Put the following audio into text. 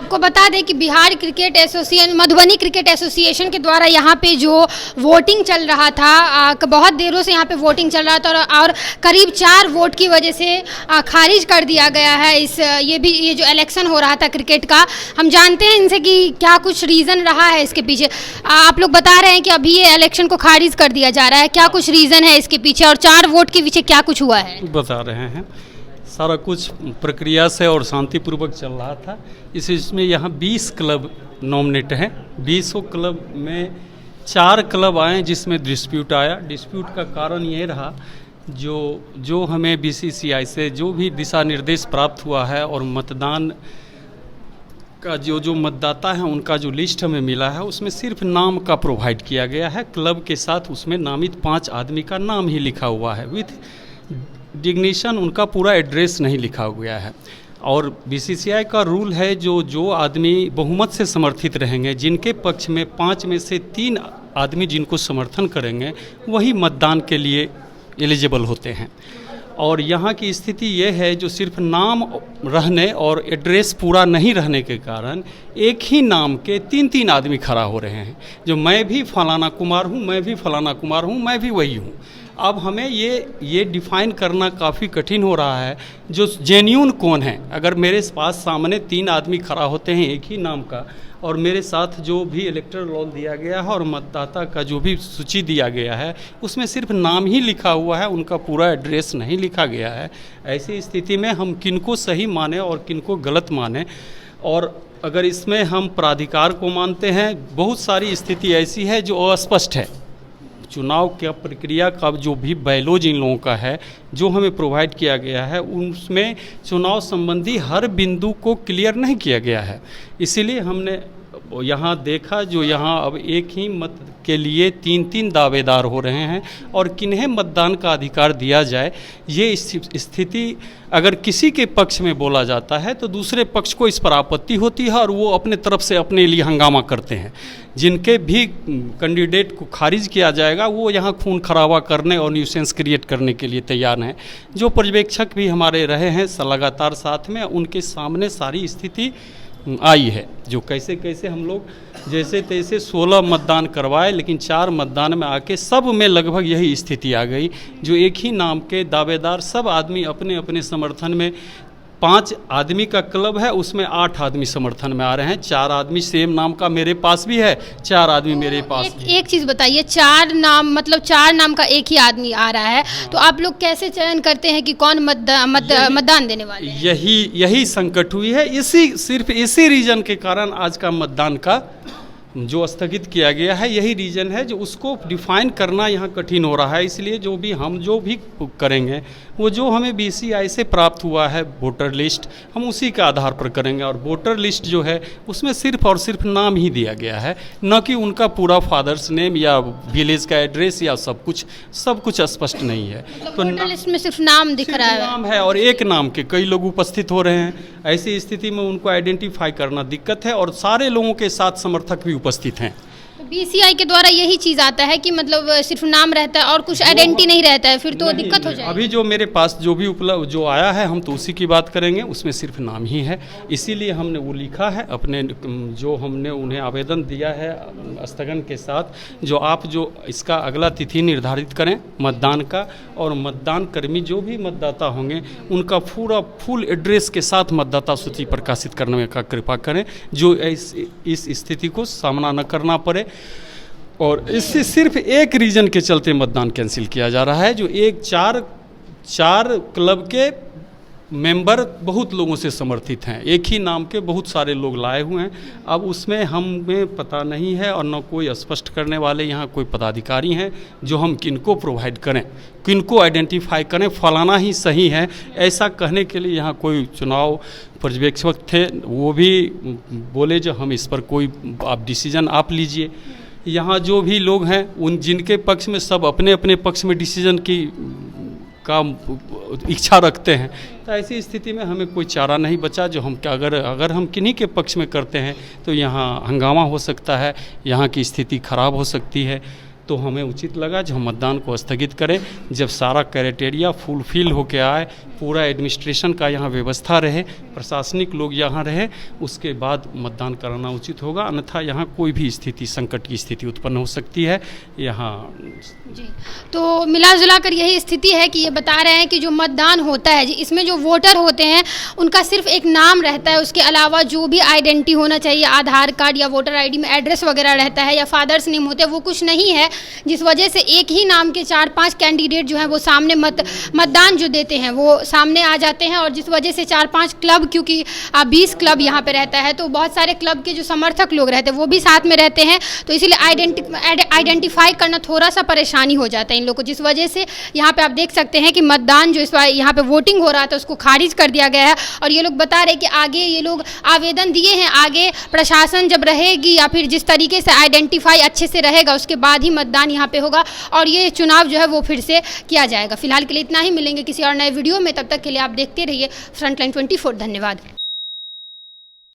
आपको बता दें कि Bihar cricket association, Madhubani cricket association के द्वारा यहाँ पे जो वोटिंग चल रहा था, बहुत देरों से यहाँ पे वोटिंग चल रहा था और करीब 4 वोट की वजह से खारिज कर दिया गया है ये जो इलेक्शन हो रहा था क्रिकेट का। हम जानते हैं इनसे कि क्या कुछ रीज़न रहा है इसके पीछे। आप लोग बता रहे हैं कि अभी ये इलेक्शन को खारिज कर दिया जा रहा है, क्या कुछ रीज़न है इसके पीछे और 4 वोट के पीछे क्या कुछ हुआ है? बता रहे हैं, सारा कुछ प्रक्रिया से और शांतिपूर्वक चल रहा था। इसमें यहाँ 20 क्लब नॉमिनेट हैं। 20 क्लब में 4 क्लब आए जिसमें डिस्प्यूट आया। डिस्प्यूट का कारण ये रहा, जो हमें बीसीसीआई से जो भी दिशा निर्देश प्राप्त हुआ है और मतदान का जो मतदाता हैं उनका जो लिस्ट हमें मिला है उसमें सिर्फ नाम का प्रोवाइड किया गया है। क्लब के साथ उसमें नामित 5 आदमी का नाम ही लिखा हुआ है, विथ डिग्निशन उनका पूरा एड्रेस नहीं लिखा गया है। और बीसीसीआई का रूल है जो आदमी बहुमत से समर्थित रहेंगे, जिनके पक्ष में 5 में से 3 आदमी जिनको समर्थन करेंगे वही मतदान के लिए एलिजिबल होते हैं। और यहाँ की स्थिति ये है, जो सिर्फ नाम रहने और एड्रेस पूरा नहीं रहने के कारण एक ही नाम के 3 आदमी खड़ा हो रहे हैं। जो मैं भी फलाना कुमार हूँ, मैं भी फलाना कुमार हूँ, मैं भी वही हूँ। अब हमें ये डिफ़ाइन करना काफ़ी कठिन हो रहा है जो जेन्यून कौन है। अगर मेरे पास सामने 3 आदमी खड़ा होते हैं एक ही नाम का, और मेरे साथ जो भी इलेक्टोरल रोल दिया गया है और मतदाता का जो भी सूची दिया गया है उसमें सिर्फ नाम ही लिखा हुआ है, उनका पूरा एड्रेस नहीं लिखा गया है। ऐसी स्थिति में हम किनको सही माने और किनको गलत माने। और अगर इसमें हम प्राधिकार को मानते हैं, बहुत सारी स्थिति ऐसी है जो अस्पष्ट है। चुनाव की प्रक्रिया का जो भी बैलोज इन लोगों का है, जो हमें प्रोवाइड किया गया है, उसमें चुनाव संबंधी हर बिंदु को क्लियर नहीं किया गया है। इसीलिए हमने यहाँ देखा, जो यहाँ अब एक ही मत के लिए 3 दावेदार हो रहे हैं और किन्हें मतदान का अधिकार दिया जाए, ये स्थिति अगर किसी के पक्ष में बोला जाता है तो दूसरे पक्ष को इस पर आपत्ति होती है और वो अपने तरफ से अपने लिए हंगामा करते हैं। जिनके भी कैंडिडेट को खारिज किया जाएगा वो यहाँ खून खराबा करने और न्यूसेंस क्रिएट करने के लिए तैयार हैं। जो पर्यवेक्षक भी हमारे रहे हैं लगातार साथ में, उनके सामने सारी स्थिति आई है। जो कैसे हम लोग जैसे तैसे 16 मतदान करवाए, लेकिन 4 मतदान में आके सब में लगभग यही स्थिति आ गई। जो एक ही नाम के दावेदार सब आदमी अपने अपने समर्थन में, 5 आदमी का क्लब है उसमें 8 आदमी समर्थन में आ रहे हैं। 4 आदमी सेम नाम का मेरे पास भी है, 4 आदमी मेरे पास भी। एक चीज़ बताइए, 4 नाम मतलब 4 नाम का एक ही आदमी आ रहा है, तो आप लोग कैसे चयन करते हैं कि कौन मतदान देने वाले हैं? यही संकट हुई है। सिर्फ इसी रीजन के कारण आज का मतदान का जो स्थगित किया गया है, यही रीजन है जो उसको डिफाइन करना यहाँ कठिन हो रहा है। इसलिए हम जो भी करेंगे वो जो हमें बीसीसीआई से प्राप्त हुआ है वोटर लिस्ट, हम उसी के आधार पर करेंगे। और वोटर लिस्ट जो है उसमें सिर्फ और सिर्फ नाम ही दिया गया है, न कि उनका पूरा फादर्स नेम या विलेज का एड्रेस या सब कुछ स्पष्ट नहीं है। तो वोटर लिस्ट में सिर्फ नाम दिख रहा है, नाम है और एक नाम के कई लोग उपस्थित हो रहे हैं। ऐसी स्थिति में उनको आइडेंटिफाई करना दिक्कत है और सारे लोगों के साथ समर्थक भी उपस्थित हैं। बीसीसीआई के द्वारा यही चीज़ आता है कि मतलब सिर्फ नाम रहता है और कुछ आइडेंटिटी नहीं रहता है, फिर तो दिक्कत हो जाएगी। अभी जो मेरे पास जो भी जो आया है हम तो उसी की बात करेंगे, उसमें सिर्फ नाम ही है। इसीलिए हमने वो लिखा है अपने, जो हमने उन्हें आवेदन दिया है स्थगन के साथ, जो आप जो इसका अगला तिथि निर्धारित करें मतदान का, और मतदान कर्मी जो भी मतदाता होंगे उनका फुल एड्रेस के साथ मतदाता सूची प्रकाशित करने का कृपा करें, जो इस स्थिति को सामना न करना पड़े। और इससे सिर्फ एक रीजन के चलते मतदान कैंसिल किया जा रहा है, जो 4 क्लब के मेंबर बहुत लोगों से समर्थित हैं, एक ही नाम के बहुत सारे लोग लाए हुए हैं। अब उसमें हमें पता नहीं है और न कोई स्पष्ट करने वाले यहाँ कोई पदाधिकारी हैं जो हम किनको प्रोवाइड करें, किनको आइडेंटिफाई करें, फलाना ही सही है ऐसा कहने के लिए यहाँ कोई चुनाव पर्यवेक्षक थे, वो भी बोले जो हम इस पर कोई आप डिसीजन आप लीजिए। यहाँ जो भी लोग हैं उन जिनके पक्ष में सब अपने अपने पक्ष में डिसीजन का इच्छा रखते हैं, तो ऐसी स्थिति में हमें कोई चारा नहीं बचा जो हम अगर हम किन्हीं के पक्ष में करते हैं तो यहाँ हंगामा हो सकता है, यहाँ की स्थिति खराब हो सकती है। तो हमें उचित लगा जो हम मतदान को स्थगित करें, जब सारा क्राइटेरिया फुलफिल होकर आए पूरा एडमिनिस्ट्रेशन का यहाँ व्यवस्था रहे, प्रशासनिक लोग यहाँ रहे, उसके बाद मतदान कराना उचित होगा। अन्यथा यहाँ कोई भी स्थिति, संकट की स्थिति उत्पन्न हो सकती है यहाँ। जी, तो मिला जुला कर यही स्थिति है कि ये बता रहे हैं कि जो मतदान होता है इसमें जो वोटर होते हैं उनका सिर्फ एक नाम रहता है, उसके अलावा जो भी आइडेंटिटी होना चाहिए, आधार कार्ड या वोटर आईडी में एड्रेस वगैरह रहता है या फादर्स नेम होते हैं, वो कुछ नहीं है, जिस वजह से एक ही नाम के 4-5 कैंडिडेट जो हैं वो सामने मतदान जो देते हैं वो सामने आ जाते हैं। और जिस वजह से 4-5 क्लब, क्योंकि 20 क्लब यहाँ पे रहता है, तो बहुत सारे क्लब के जो समर्थक लोग रहते हैं वो भी साथ में रहते हैं, तो इसीलिए आइडेंटिफाई करना थोड़ा सा परेशानी हो जाता है इन लोगों को, जिस वजह से यहाँ पे आप देख सकते हैं कि मतदान जो इस बार यहाँ पे वोटिंग हो रहा था उसको खारिज कर दिया गया है। और ये लोग बता रहे हैं कि आगे ये लोग आवेदन दिए हैं, आगे प्रशासन जब रहेगी या फिर जिस तरीके से आइडेंटिफाई अच्छे से रहेगा उसके बाद ही मतदान यहाँ पे होगा और ये चुनाव जो है वो फिर से किया जाएगा। फिलहाल के लिए इतना ही, मिलेंगे किसी और नए वीडियो में, तब तक के लिए आप देखते रहिए फ्रंटलाइन 24। धन्यवाद।